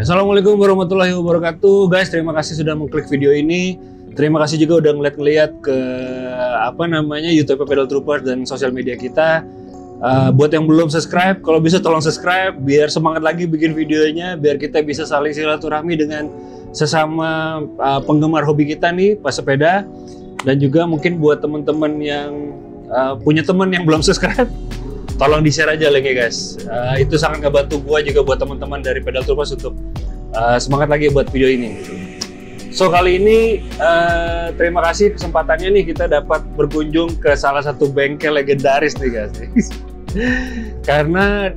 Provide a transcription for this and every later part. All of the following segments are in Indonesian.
Assalamualaikum warahmatullahi wabarakatuh, guys. Terima kasih sudah mengklik video ini. Terima kasih juga udah ngeliat ke YouTube Pedal Troopers dan sosial media kita. Buat yang belum subscribe, kalau bisa tolong subscribe biar semangat lagi bikin videonya, biar kita bisa saling silaturahmi dengan sesama penggemar hobi kita nih, pesepeda. Dan juga mungkin buat teman-teman yang punya teman yang belum subscribe, tolong di-share aja linknya, guys. Itu sangat ngebantu gua juga buat teman-teman dari Pedal Troopers untuk semangat lagi buat video ini. So kali ini terima kasih kesempatannya nih, kita dapat berkunjung ke salah satu bengkel legendaris nih, guys. Karena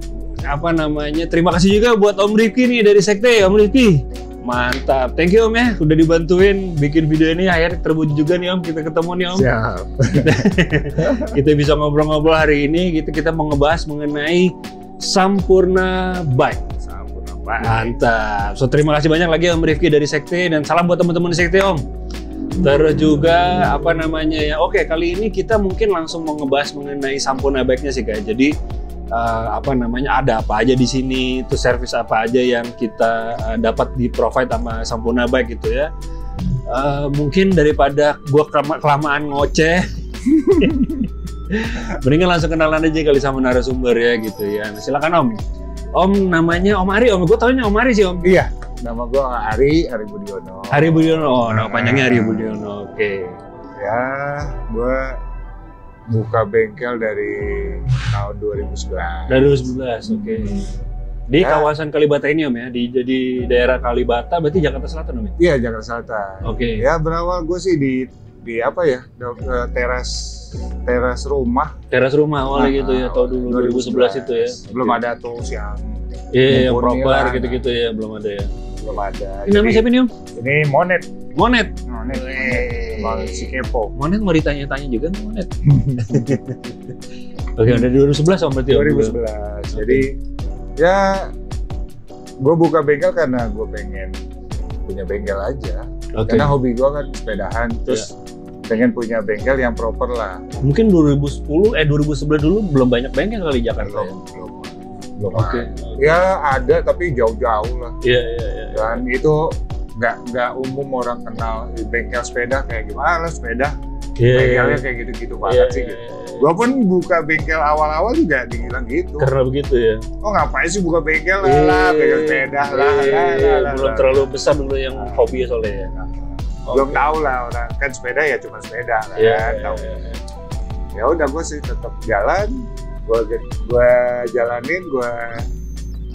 terima kasih juga buat Om Rifki nih dari Sekte. Om Rifki, mantap, thank you Om ya, udah dibantuin bikin video ini. Akhirnya terwujud juga nih Om, kita ketemu nih Om. Siap. Kita bisa ngobrol-ngobrol hari ini, kita mau ngebahas mengenai Sampurna Bike. Mantap. So terima kasih banyak lagi Om Rifki dari Sekte, dan salam buat teman-teman di Sekte Om. Terus juga oke, kali ini kita mungkin langsung mau ngebahas mengenai Sampurna Bike-nya sih guys. Jadi ada apa aja di sini, itu service apa aja yang kita dapat di provide sama Sampurna Bike gitu ya. Mungkin daripada gua kelamaan ngoceh, mendingan langsung kenalan aja kali sama narasumber ya gitu ya. Nah, silakan Om. Om namanya Om Ari, Om. Gue taunya Om Ari sih Om. Iya, nama gue Ari Budiono. Ari Budiono, nama panjangnya Ari Budiono. Oke. Ya, gue buka bengkel dari tahun 2011. Dari 2011, oke. Di kawasan Kalibata ini Om ya, di daerah Kalibata, berarti Jakarta Selatan Om ya? Iya, Jakarta Selatan. Oke. Ya, berawal gue sih di teras rumah. Teras rumah awalnya gitu ya, tahun dulu 2011 itu ya. Belum ada tools yang yang proper gitu-gitu ya, belum ada ya. Belum ada. Ini namanya siapa nih Om? Ini Monet. Monet. Si Kepo. Monet mau ditanya-tanya juga nih Monet. Oke, dari 2011 Om berarti. 2011. Jadi ya gue buka bengkel karena gue pengen punya bengkel aja. Karena hobi gue kan sepedahan, terus pengen punya bengkel yang proper lah. Mungkin 2011 dulu belum banyak bengkel kali di Jakarta. Belum. Ya ada tapi jauh-jauh lah. Iya. Dan itu nggak umum orang kenal bengkel sepeda kayak gimana sepeda. Bengkelnya kayak gitu-gitu banget sih. Gitu. Gua pun buka bengkel awal-awal juga dibilang gitu. Karena begitu ya. Oh ngapain sih buka bengkel lah, bengkel sepeda lah. Belum terlalu besar dulu yang hobi soalnya ya. Belum tahu lah orang kan sepeda ya cuma sepeda kan. Ya udah gue sih tetap jalan, gue jalanin, gue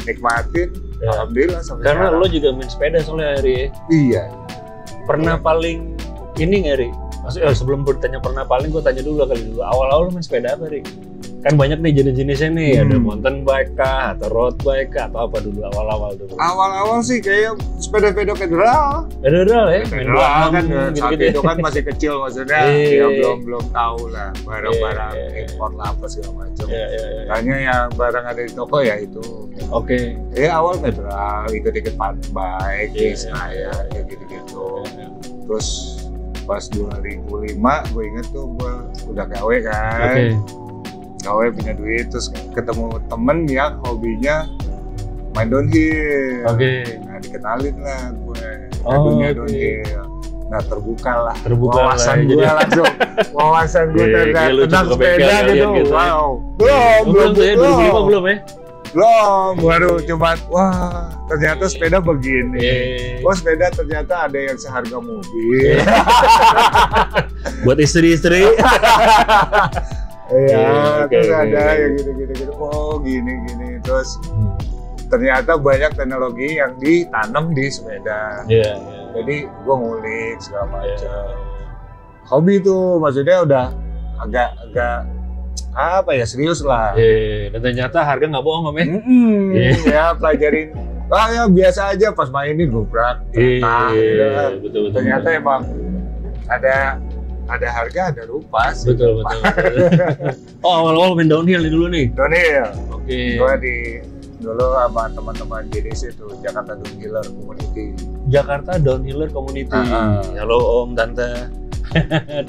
nikmatin. Alhamdulillah sampai karena sekarang. Lo juga main sepeda soalnya Ari. Iya. Pernah paling ini nggak Ari? Maksudnya sebelum bertanya pernah paling, gue tanya dulu kali dulu. Awal-awal lo main sepeda apa Ari? Kan banyak nih jenis-jenisnya nih, ada mountain bike kah, atau road bike kah, atau apa dulu awal-awal dulu? Awal-awal sih kayak sepeda-sepeda federal. Federal ya? Federal kan saat itu kan masih kecil maksudnya, ya belum tahu lah barang-barang impor lah apa segala macam. Hanya yang barang ada di toko ya itu. Oke. Ya awal federal, ikut-ikut bike, saya kayak gitu-gitu. Terus pas 2005 gue inget tuh gue udah KW kan. KW punya duit, terus ketemu temen yang hobinya main downhill. Nah dikenalin lah gue dunia downhill. Nah terbuka lah wawasan gue langsung. Wawasan gue tentang sepeda gitu. Wow. Belum ya? Belum, baru cuma wah ternyata sepeda begini. Oh sepeda ternyata ada yang seharga mobil. Buat istri-istri. Iya, terus ada yang gitu. Oh gini. Terus ternyata banyak teknologi yang ditanam di sepeda. Jadi gue ngulik segala macam. Hobi tuh maksudnya udah agak serius lah. Dan ternyata harga nggak bohong Om ya. Ya pelajarin. Ya biasa aja pas mainin gobrak. Betul. Ternyata emang ada harga, ada rupa sih. Betul. Oh awal-awal main downhill dulu nih? Downhill. Oke. Gue dulu sama teman-teman JDC itu Jakarta Downhiller Community. Jakarta Downhiller Community. Halo Om, Tante.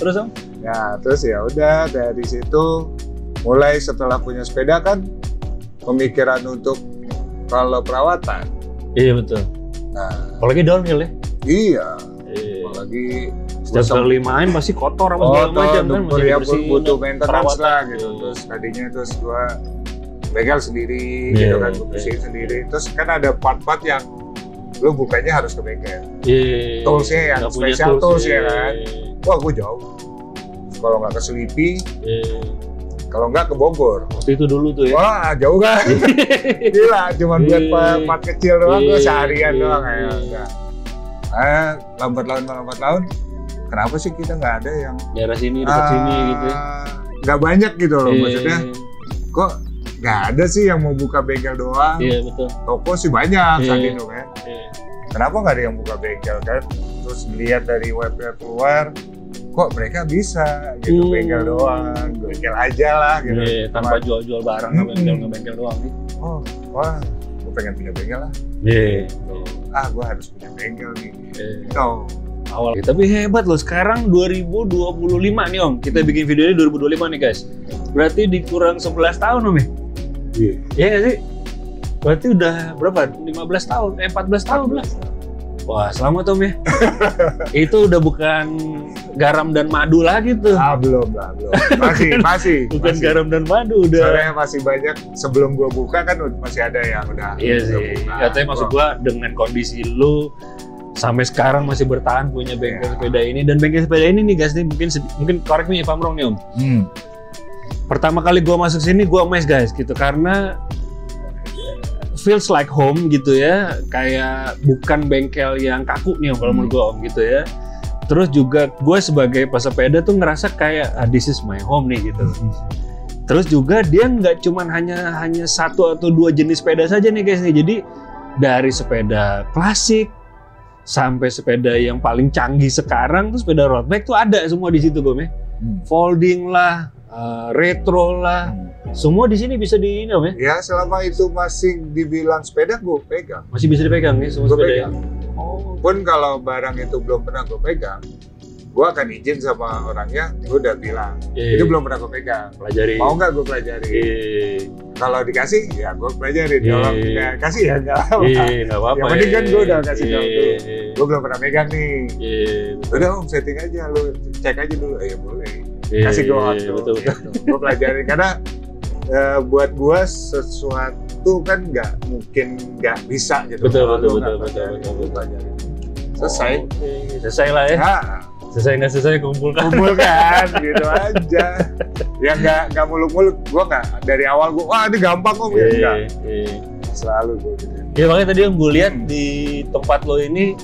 Terus Om? Ya terus ya udah dari situ mulai setelah punya sepeda kan pemikiran untuk kalau perawatan. Iya betul. Nah, apalagi downhill ya. Iya. Apalagi setiap kali main pasti kotor apa segala macam kan, masih dibersihin, butuh maintenance lah gitu. Iya. Terus tadinya gua bengkel sendiri gitu kan, gua bersihin sendiri. Terus kan ada part-part yang lu bukanya harus ke bengkel. Toolsnya yang special tools ya kan. Wah, gua jauh. Kalau nggak ke Selipi, kalau nggak ke Bogor. Waktu itu dulu tuh ya. Wah, jauh kan? Gila, cuma buat part kecil doang, gua seharian doang ya. Enggak. Lambat laun. Kenapa sih kita nggak ada yang daerah sini, dekat sini gitu ya? Nggak banyak gitu loh, maksudnya. Kok nggak ada sih yang mau buka bengkel doang? Iya, betul. Toko sih banyak saat itu kan. Kenapa nggak ada yang buka bengkel kan? Terus lihat dari webnya keluar, kok mereka bisa gitu bengkel doang, bengkel aja lah gitu. Tanpa jual-jual barang, ngebengkel doang nih. Oh, wah, gue pengen punya bengkel lah. Gue harus punya bengkel nih. Awal. Tapi hebat loh, sekarang 2025 nih Om. Kita bikin video ini 2025 nih guys. Berarti dikurang 11 tahun Om ya? Iya nggak sih? Berarti udah berapa? 15 tahun? 14 tahun lah. Wah, selamat Om ya. Itu udah bukan garam dan madu lagi tuh. Belum. Masih. Bukan garam dan madu udah. Soalnya masih banyak, sebelum gua buka kan masih ada yang udah. Iya sih. Katanya maksud gua dengan kondisi lu sampai sekarang masih bertahan punya bengkel sepeda ini, dan bengkel sepeda ini nih guys nih mungkin correct me if I'm wrong nih Om. Pertama kali gua masuk sini gua amazed guys gitu, karena feels like home gitu ya, kayak bukan bengkel yang kaku nih Om kalau menurut gua Om gitu ya. Terus juga gue sebagai pesepeda tuh ngerasa kayak this is my home nih gitu. Terus juga dia nggak cuman hanya satu atau dua jenis sepeda saja nih guys nih. Jadi dari sepeda klasik sampai sepeda yang paling canggih sekarang tuh sepeda road bike tuh ada semua di situ Om ya. Folding lah, retro lah, semua di sini bisa di ini Om ya. Ya selama itu masih dibilang sepeda gue pegang. Masih bisa dipegang ya semua sepeda. Pun kalau barang itu belum pernah gue pegang, gue akan izin sama orangnya, gue udah bilang, itu belum pernah gue pegang. Pelajari. Mau nggak gue pelajari? Kalau dikasih, ya gue pelajarin. Kalau nggak kasih ya nggak apa-apa. Yang penting kan gue udah kasih tau dulu. Gue belum pernah pegang nih. Udah Om, setting aja, lu cek aja dulu. Ya boleh. Kasih gue waktu. Gue pelajarin karena buat gue sesuatu kan nggak mungkin nggak bisa gitu. Betul. Pelajarin. Selesai lah ya. Selesai nggak selesai kumpulkan gitu aja. Ya nggak muluk-muluk. Gue nggak dari awal gue wah ini gampang Om ya enggak. Selalu gue gitu. Ya makanya tadi yang gue lihat di tempat lo ini,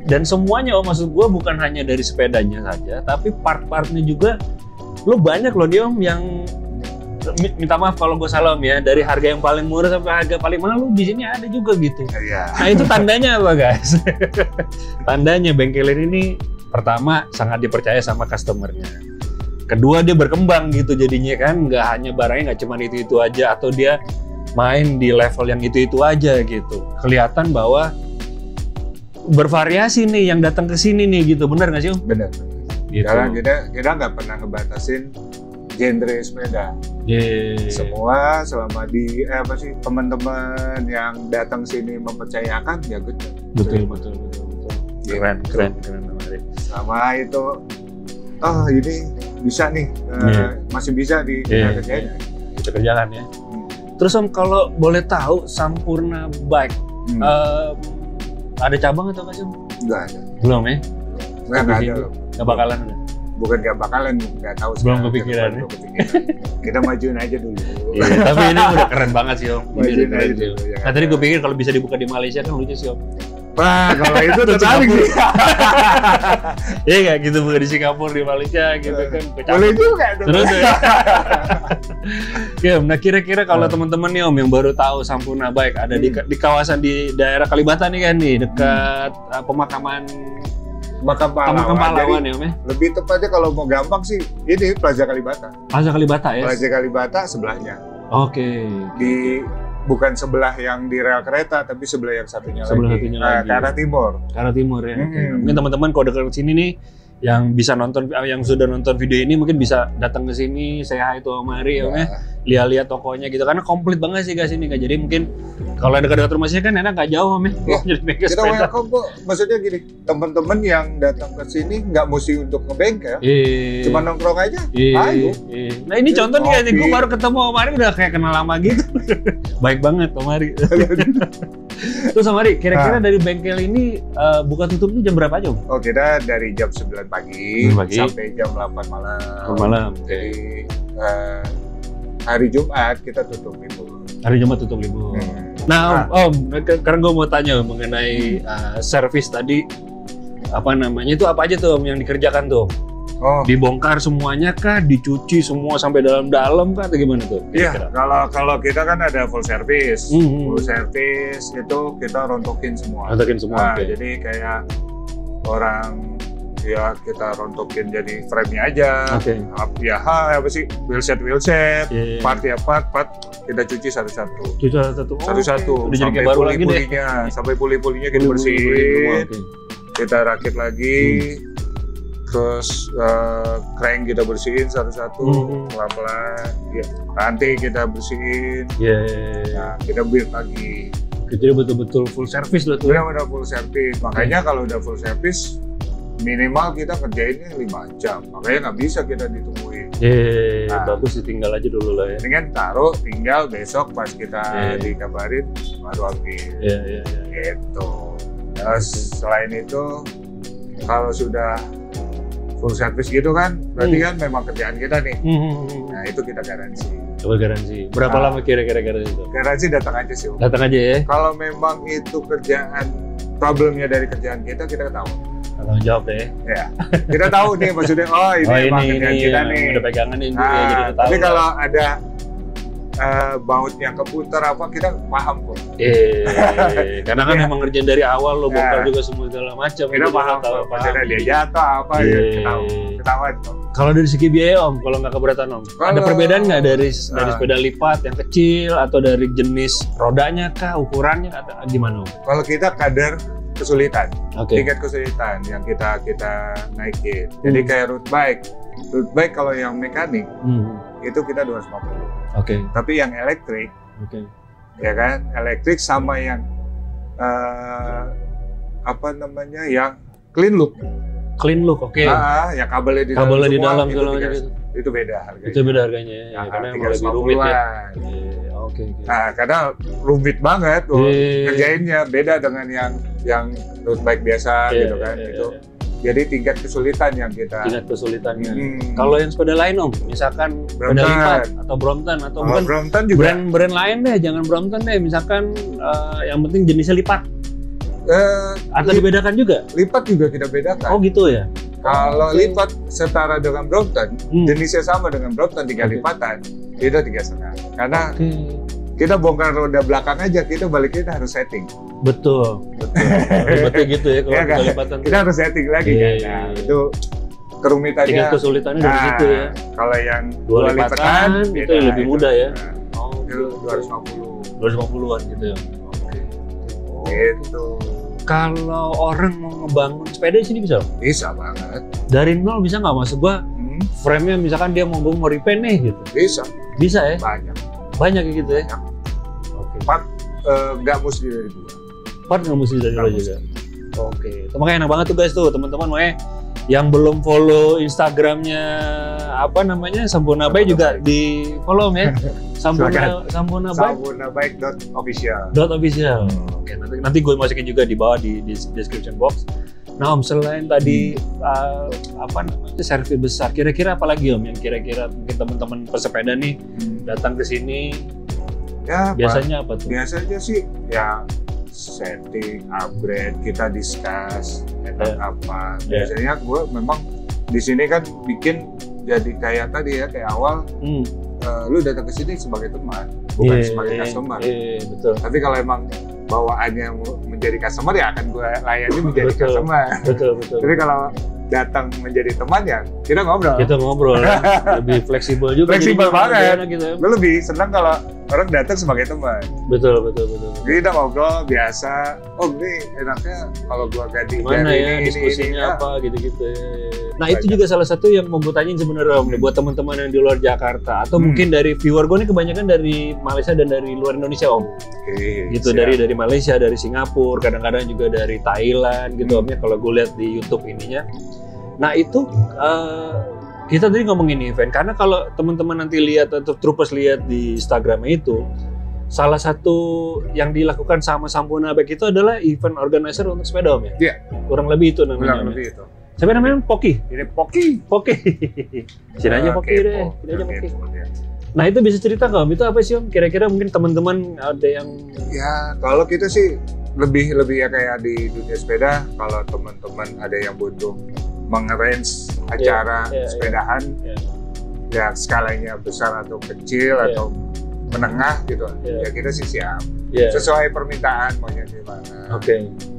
dan semuanya Om, maksud gue bukan hanya dari sepedanya saja, tapi part-partnya juga lo banyak loh dia Om, yang minta maaf kalau gue salah Om ya, dari harga yang paling murah sampai harga paling mahal lo di sini ada juga gitu. Nah itu tandanya apa guys? Tandanya bengkel ini pertama sangat dipercaya sama customernya. Kedua dia berkembang gitu jadinya kan, nggak hanya barangnya nggak cuma itu aja, atau dia main di level yang itu aja gitu. Kelihatan bahwa bervariasi nih yang datang ke sini nih gitu, benar nggak sih Om? Benar. Gitu. Karena kita nggak pernah ngebatasin genre sepeda. Semua selama di teman-teman yang datang sini mempercayakan ya gitu. Betul. Keren. Sama itu, ini bisa nih, masih bisa kerjain. Kita kerjakan ya. Terus Om kalau boleh tahu Sampurna Bike ada cabang atau nggak sih Om? Nggak ada. Belum ya? Nggak ada. Nggak bakalan ada? Bukan nggak bakalan, nggak tahu. Belum kepikiran ya? Kita majuin aja dulu. Tapi ini udah keren banget sih Om. Majuin aja dulu. Nah tadi gue pikir kalau bisa dibuka di Malaysia kan lucu sih Om. Wah, kalau itu tertarik sih. Iya nggak gitu, bukan di Singapura, di Malaysia gitu kan. Boleh juga tuh. Terus ya, nah kira-kira kalau teman-teman nih Om yang baru tahu Sampurna Bike ada di kawasan di daerah Kalibata nih kan nih, dekat pemakaman pahlawan ya Om ya. Lebih tepatnya kalau mau gampang sih ini Plaza Kalibata. Plaza Kalibata ya. Plaza Kalibata sebelahnya. Oke. Bukan sebelah yang di rel kereta, tapi sebelah yang satunya lagi. Ke arah timur. Ke arah timur ya. Mungkin teman-teman kalau dekat sini nih, yang bisa nonton, yang sudah nonton video ini mungkin bisa datang ke sini, say hi to Om Ari ya Om ya. Lihat-lihat tokonya gitu, karena komplit banget sih guys ini. Jadi mungkin kalau dekat-dekat rumah saya kan enak, nggak jauh Om ya. Jadi bengkel kita sepeda. welcome kok. Maksudnya gini, teman-teman yang datang ke sini nggak mesti untuk ngebengkel, cuma nongkrong aja. Ayo. Nah ini contoh nih guys, gue baru ketemu Om Ari udah kayak kenal lama gitu. Baik banget Om Ari. Terus Om Ari, kira-kira dari bengkel ini buka tutupnya jam berapa aja Om? Oh, kita dari jam 9 pagi sampai jam 8 malam. Jadi hari Jumat kita tutup libur. Hari Jumat tutup libur. Nah Om, sekarang gue mau tanya mengenai servis tadi, apa namanya itu apa aja tuh Om yang dikerjakan tuh? Dibongkar semuanya kah, dicuci semua sampai dalam-dalam kah, atau gimana tuh? Iya, kalau kita kan ada full service. Full service itu kita rontokin semua. Jadi kayak orang ya kita rontokin jadi frame-nya aja. Ya apa sih, wheelset, part kita cuci satu-satu. Satu-satu. Sampai puli-pulinya, sampai puli-pulinya kita bersihin. Kita rakit lagi. Terus crank kita bersihin satu-satu, pelan-pelan. Ya, nanti kita bersihin. Nah, kita build lagi. Jadi betul-betul full service lah tuh. Udah full service. Makanya kalau udah full service, minimal kita kerjainnya 5 jam. Makanya nggak bisa kita ditungguin. Bagus tinggal aja dulu lah ya. Dengan taruh, tinggal besok pas kita dikabarin baru ambil. Gitu. Terus selain itu, kalau sudah full service gitu kan, berarti kan memang kerjaan kita nih. Nah itu kita garansi. Garansi. Berapa lama kira-kira garansi itu? Garansi datang aja sih. Datang aja ya. Kalau memang itu kerjaan, problemnya dari kerjaan kita tahu. Tanggung jawab deh. Ya, kita tahu nih maksudnya. Ini memang kerjaan kita nih. Udah pegangan ini ya, jadi kita tahu. Tapi kalau ada bautnya keputar apa, kita paham kok. Karena kan memang ngerjain dari awal lo bongkar juga semua segala macam. Kita paham kok. Maksudnya dia jatuh apa ketahuan kok. Kalau dari segi biaya Om, kalau nggak keberatan Om, ada perbedaan nggak dari sepeda lipat yang kecil atau dari jenis rodanya kah, ukurannya atau gimana Om? Kalau kita kadar kesulitan, tingkat kesulitan yang kita naikin. Jadi kayak road bike kalau yang mekanik itu kita 250. Tapi yang elektrik, ya kan, elektrik sama yang yang clean look. Ya kabelnya di dalam segala macam itu beda harganya. Itu beda harganya ya, karena emang lebih rumit ya. Nah, karena rumit banget ngerjainnya, beda dengan yang road bike biasa gitu kan. Jadi tingkat kesulitan yang kita. Tingkat kesulitannya. Kalau yang sepeda lain Om, misalkan sepeda lipat atau Brompton atau bukan Brompton juga. Brand lain deh, jangan Brompton deh. Misalkan yang penting jenisnya lipat. Atau dibedakan juga? Lipat juga kita bedakan. Oh gitu ya? Kalau lipat setara dengan Brompton, jenisnya sama dengan Brompton 3 lipatan, itu 3,5. Karena kita bongkar roda belakang aja, kita baliknya harus setting. Betul. Ribetnya gitu ya kalau kan? lipatan. Kita harus setting lagi kan. Nah, itu kerumitannya. Tingkat kesulitannya dari situ ya. Kalau yang 2 lipatan itu lebih mudah ya. Itu 250. 250-an gitu ya. Gitu. Kalau orang mau ngebangun sepeda di sini bisa? Bisa banget. Dari nol bisa nggak? Maksud gua frame-nya misalkan dia mau repaint nih gitu. Bisa. Bisa ya? Banyak gitu ya? Part nggak mesti dari gua. Part nggak mesti dari gua juga? Itu makanya enak banget tuh guys tuh teman-teman, makanya yang belum follow Instagramnya Sampurna Bike juga di follow ya. Sampurna Bike.official. Nanti gue masukin juga di bawah di description box. Nah Om, selain tadi servis besar, kira-kira apa lagi Om yang kira-kira mungkin teman-teman pesepeda nih datang ke sini? Ya, biasanya apa tuh? Biasanya sih ya setting, upgrade, kita discuss apa. Biasanya gue memang di sini kan bikin jadi kayak tadi ya, kayak awal lu datang ke sini sebagai teman, bukan sebagai customer. Betul. Tapi kalau emang bawaannya menjadi customer ya akan gue layani menjadi customer. Betul. Tapi kalau datang menjadi teman ya kita ngobrol. Lebih fleksibel juga. Fleksibel banget. Gitu ya. Gue lebih senang kalau orang datang sebagai teman. Betul. Kita ngobrol biasa. Oh ini enaknya kalau gua ganti gimana dari ya ini, diskusinya ini, apa gitu-gitu. Nah itu juga salah satu yang mau gue tanyain sebenarnya Om, buat teman-teman yang di luar Jakarta atau mungkin dari viewer gue ini kebanyakan dari Malaysia dan dari luar Indonesia Om. Gitu siap. dari Malaysia, dari Singapura, kadang-kadang juga dari Thailand gitu Om ya kalau gue lihat di YouTube ininya. Nah itu kita tadi ngomongin event karena kalau teman-teman nanti lihat atau troopers lihat di Instagram itu salah satu yang dilakukan sama Sampurna Bike itu adalah event organizer untuk sepeda Om ya? Iya. Kurang lebih itu namanya. Kurang lebih itu. Siapa namanya? Poki. Ini Poki. Sini aja Poki deh. Sini aja Poki. Nah itu bisa cerita nggak Om? Itu apa sih Om? Kira-kira mungkin teman-teman ada yang... Ya kalau kita sih lebih ya kayak di dunia sepeda. Kalau teman-teman ada yang butuh mengarrange acara sepedahan, ya skalanya besar atau kecil atau menengah gitu, ya kita sih siap. Sesuai permintaan maunya gimana.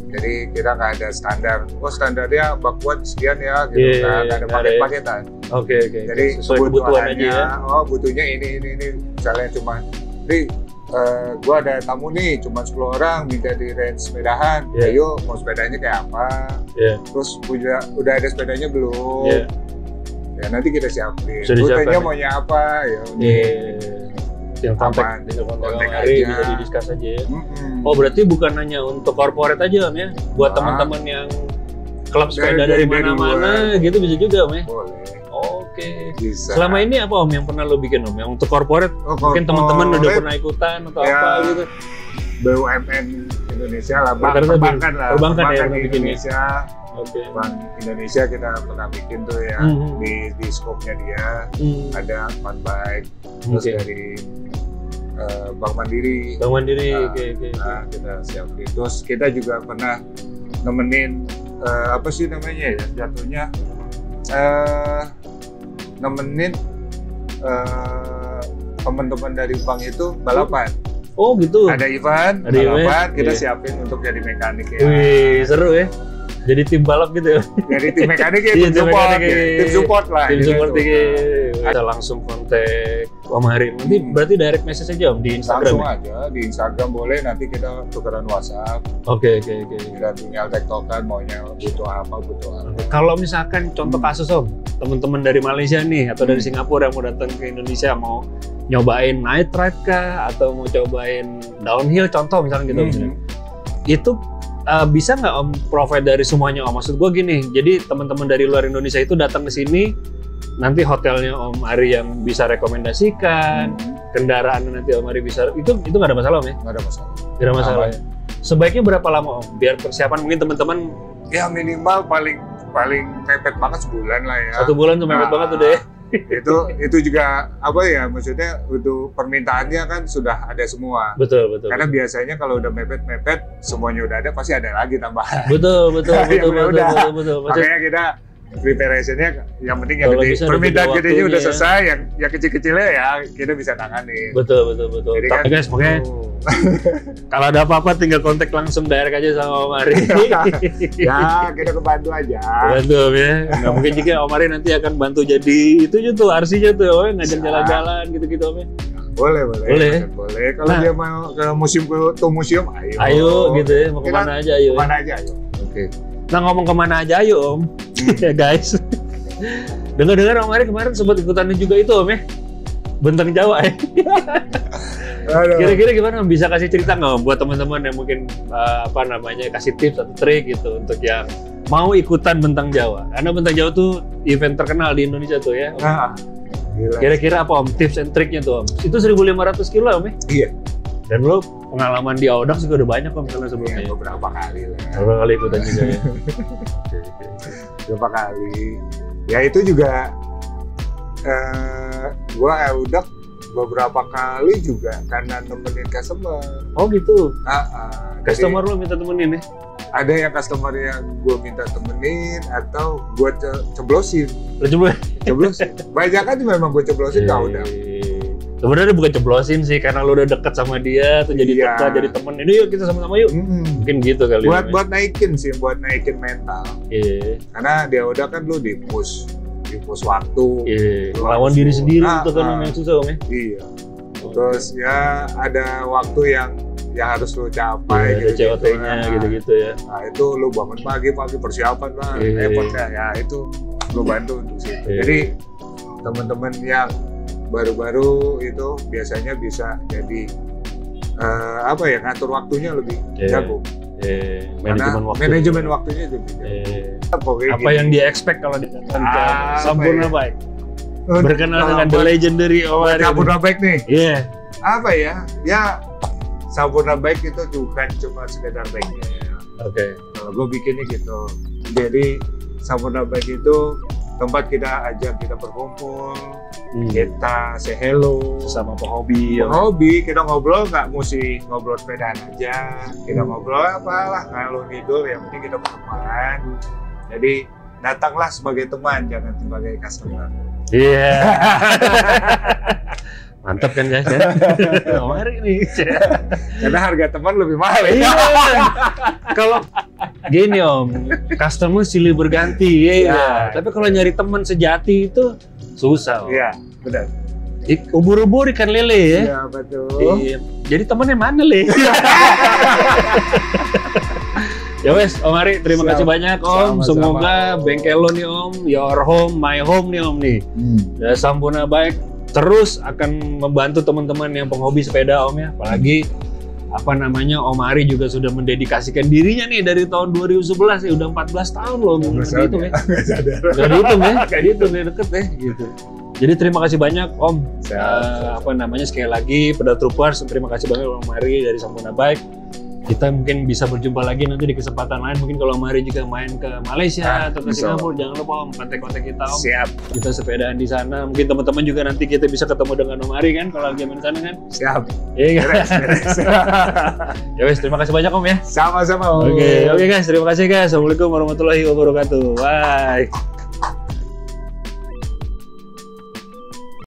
Jadi kita nggak ada standar, standarnya bakwan sekian ya gitu, nggak ada paket-paketan. Jadi kebutuhannya, butuhnya ini, misalnya cuma, gua ada tamu nih, cuma 10 orang minta di range sepedahan, ayo mau sepedanya kayak apa, terus udah ada sepedanya belum, ya nanti kita siapin, rutenya maunya apa, ya yang kontak hari bisa didiskus aja ya. Oh berarti bukan hanya untuk corporate aja Om ya, buat teman-teman yang klub sepeda dari mana-mana gitu bisa juga Om ya? Boleh. Bisa. Selama ini apa Om yang pernah lo bikin Om? Yang untuk corporate mungkin teman-teman udah pernah ikutan atau apa gitu? BUMN Indonesia lah, perbankan ya Indonesia. Bank Indonesia kita pernah bikin tuh ya di scope-nya dia ada Fun Bike, terus dari Bank Mandiri. Nah, kita siapin. Terus kita juga pernah nemenin apa sih namanya ya jatuhnya nemenin teman-teman dari bank itu balapan. Oh gitu. Ada event balapan kita siapin untuk jadi mekanik ya. Wih seru ya. Jadi tim balap gitu ya? Jadi tim mekanik ya, tim support lah. Tim support kita langsung kontak Om Hari. Nanti berarti direct message aja Om di Instagram. Langsung aja di Instagram boleh, nanti kita tukeran WhatsApp. Oke. Kita tinggal tektokan maunya butuh apa. Kalau misalkan contoh kasus Om, teman-teman dari Malaysia nih atau dari Singapura yang mau datang ke Indonesia mau nyobain night ride kah atau mau cobain downhill contoh misalnya gitu misalnya. Itu bisa nggak Om provide dari semuanya Om? Maksud gue gini, jadi teman-teman dari luar Indonesia itu datang ke sini, nanti hotelnya Om Ari yang bisa rekomendasikan, kendaraan nanti Om Ari bisa, itu nggak ada masalah Om ya? Nggak ada masalah. Nggak ada masalah ya? Sebaiknya berapa lama Om? Biar persiapan mungkin teman-teman ya minimal paling mepet banget sebulan lah ya. 1 bulan tuh mepet banget udah ya? itu juga apa ya, maksudnya untuk permintaannya kan sudah ada semua. Betul. Karena biasanya kalau udah mepet semuanya udah ada, pasti ada lagi tambahan. Betul. Makanya kita preparationnya yang penting yang gede. Permintaan gedenya udah selesai, yang kecil-kecilnya ya kita bisa tanganin. Betul. Jadi kan, guys, pokoknya kalau ada apa-apa tinggal kontak langsung direct aja sama Om Ari. Ya kita kebantu aja. Bantu ya. Nggak mungkin juga Om Ari nanti akan bantu jadi itu tuh RC-nya tuh, ngajak jalan-jalan gitu-gitu Om ya. Boleh. Kalau dia mau ke museum, ayo gitu ya. Mau kemana aja ayo. Oke. Nah ngomong kemana aja ayo Om, ya guys. Dengar-dengar Om Ari kemarin sempat ikutan juga itu Om ya, Bentang Jawa ya. Kira-kira gimana Om, bisa kasih cerita nggak Om buat teman-teman yang mungkin kasih tips atau trik gitu untuk yang mau ikutan Bentang Jawa? Karena Bentang Jawa tuh event terkenal di Indonesia tuh ya. Kira-kira apa Om tips and triknya tuh Om? Itu 1.500 kilo Om ya? Iya. Dan lo pengalaman di Audax juga udah banyak Om misalnya sebelumnya. Iya, beberapa kali lah. Beberapa kali ikutan juga ya. Beberapa kali. Ya itu juga gua Audax beberapa kali juga karena nemenin customer. Oh gitu? Customer jadi, lo minta temenin ya? Ada yang customer yang gue minta temenin atau gue ceblosin. Ceblosin. Banyak kan memang gue ceblosin tau udah. Sebenarnya bukan ceblosin sih, karena lo udah deket sama dia, tuh jadi dekat, jadi temen. Ini yuk kita sama-sama yuk. Mungkin gitu kali. Buat naikin mental. Karena dia udah kan lo di push waktu. Lawan diri sendiri itu kan yang susah Om ya. Iya. Terus ya ada waktu yang harus lu capai ada COT-nya gitu-gitu ya. Nah itu lu bangun pagi persiapan lah, repotnya ya itu lu bantu untuk situ. Jadi teman-teman yang baru-baru itu biasanya bisa jadi ngatur waktunya lebih jago. Manajemen waktunya juga. Apa yang dia expect kalau datang ke Sampurna Bike? Berkenal dengan the legendary Om Ari. Sampurna Bike nih. Iya. Apa ya? Ya Sampurna Bike itu bukan cuma sekedar bike-nya. Oke. Kalau gue bikinnya gitu. Jadi Sampurna Bike itu tempat kita berkumpul, kita say hello sesama pehobi. Kita ngobrol nggak mesti ngobrol sepedaan aja, kita ngobrol apalah kalau ngidul yang penting kita berteman. Jadi datanglah sebagai teman, jangan sebagai customer. Iya. Mantap kan guys ya? Om Ari nih. Karena harga teman lebih mahal ya. Iya. Kalau gini Om, customer silih berganti ya. Tapi kalau nyari teman sejati itu susah Om. Iya, benar. Ubur-ubur ikan lele ya. Iya, betul. Iya. Jadi temannya mana Le? Ya wes, Om Ari, terima kasih banyak Om. Semoga bengkel lo nih Om, your home, my home nih Om nih. Ya, Sampurna Bike terus akan membantu teman-teman yang penghobi sepeda Om ya. Apalagi Om Ari juga sudah mendedikasikan dirinya nih dari tahun 2011 ya, udah 14 tahun loh. Nggak dihitung ya. Nggak dihitung ya, deket ya gitu. Jadi terima kasih banyak Om. Sekali lagi Pedal Troopers, terima kasih banyak Om Ari dari Sampurna Bike. Kita mungkin bisa berjumpa lagi nanti di kesempatan lain. Mungkin kalau Om Ari juga main ke Malaysia atau ke Singapura, jangan lupa Om kontak-kontak kita Om. Siap. Kita sepedaan di sana. Mungkin teman-teman juga nanti kita bisa ketemu dengan Om Ari kan kalau lagi main sana kan. Siap. Iya kan? Ya wes, terima kasih banyak Om ya. Sama-sama Om. Oke guys, terima kasih guys. Assalamualaikum warahmatullahi wabarakatuh. Bye.